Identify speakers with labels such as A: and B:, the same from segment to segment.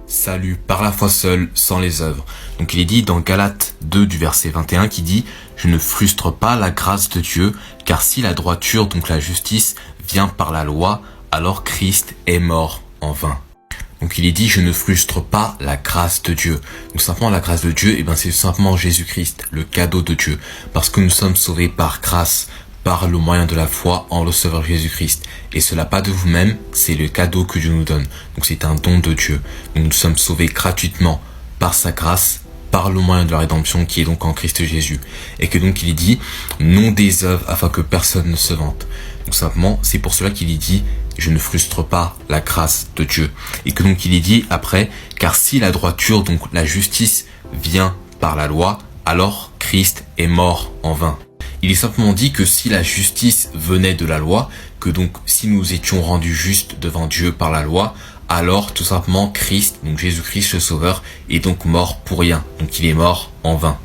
A: salut par la foi seule, sans les œuvres. Donc il est dit dans Galates 2 du verset 21 qui dit « Je ne frustre pas la grâce de Dieu, car si la droiture, donc la justice, vient par la loi, alors Christ est mort en vain. » Donc il est dit « Je ne frustre pas la grâce de Dieu ». Donc simplement la grâce de Dieu, c'est simplement Jésus-Christ, le cadeau de Dieu. Parce que nous sommes sauvés par grâce, par le moyen de la foi en le Sauveur Jésus-Christ. Et cela pas de vous-même, c'est le cadeau que Dieu nous donne. Donc c'est un don de Dieu. Donc nous sommes sauvés gratuitement par sa grâce, par le moyen de la rédemption qui est donc en Christ Jésus. Et que donc il est dit, non des œuvres afin que personne ne se vante. Donc simplement, c'est pour cela qu'il est dit, je ne frustre pas la grâce de Dieu. Et que donc il est dit après, car si la droiture, donc la justice, vient par la loi, alors Christ est mort en vain. Il est simplement dit que si la justice venait de la loi, que donc si nous étions rendus justes devant Dieu par la loi, alors tout simplement Christ, donc Jésus-Christ le Sauveur, est donc mort pour rien. Donc il est mort en vain.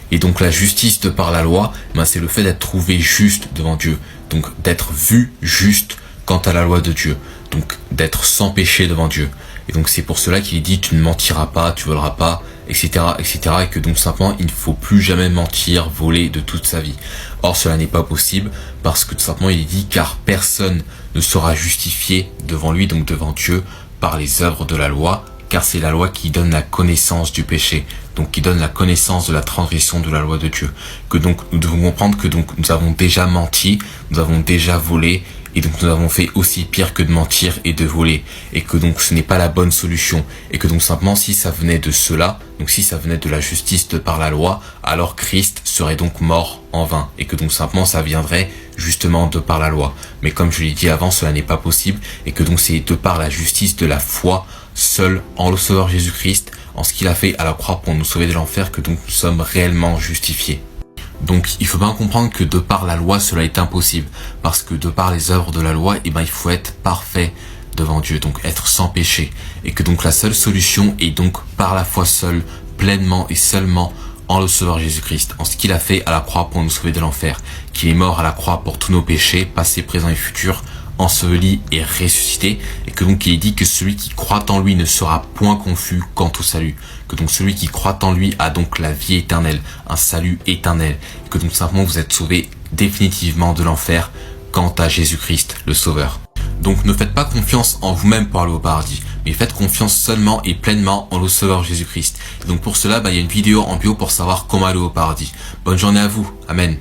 A: Et donc la justice de par la loi, c'est le fait d'être trouvé juste devant Dieu. Donc d'être vu juste quant à la loi de Dieu. Donc d'être sans péché devant Dieu. Et donc c'est pour cela qu'il est dit tu ne mentiras pas, tu voleras pas, etc., etc. Et que donc simplement il ne faut plus jamais mentir, voler de toute sa vie. Or cela n'est pas possible parce que tout simplement il est dit car personne ne sera justifié devant lui, donc devant Dieu, par les œuvres de la loi, car c'est la loi qui donne la connaissance du péché, donc qui donne la connaissance de la transgression de la loi de Dieu. Que donc nous devons comprendre que donc nous avons déjà menti, nous avons déjà volé, et donc nous avons fait aussi pire que de mentir et de voler. Et que donc ce n'est pas la bonne solution. Et que donc simplement si ça venait de cela, donc si ça venait de la justice de par la loi, alors Christ serait donc mort en vain. Et que donc simplement ça viendrait justement de par la loi. Mais comme je l'ai dit avant, cela n'est pas possible. Et que donc c'est de par la justice de la foi seul en le Sauveur Jésus-Christ, en ce qu'il a fait à la croix pour nous sauver de l'enfer, que donc nous sommes réellement justifiés. Donc il faut bien comprendre que de par la loi cela est impossible, parce que de par les œuvres de la loi, il faut être parfait devant Dieu, donc être sans péché, et que donc la seule solution est donc par la foi seule, pleinement et seulement en le Sauveur Jésus-Christ, en ce qu'il a fait à la croix pour nous sauver de l'enfer, qu'il est mort à la croix pour tous nos péchés, passés, présents et futurs, enseveli et ressuscité, et que donc il est dit que celui qui croit en lui ne sera point confus quant au salut, que donc celui qui croit en lui a donc la vie éternelle, un salut éternel, et que donc simplement vous êtes sauvés définitivement de l'enfer quant à Jésus-Christ le Sauveur. Donc ne faites pas confiance en vous-même pour aller au paradis, mais faites confiance seulement et pleinement en le Sauveur Jésus-Christ. Et donc pour cela, il y a une vidéo en bio pour savoir comment aller au paradis. Bonne journée à vous, Amen.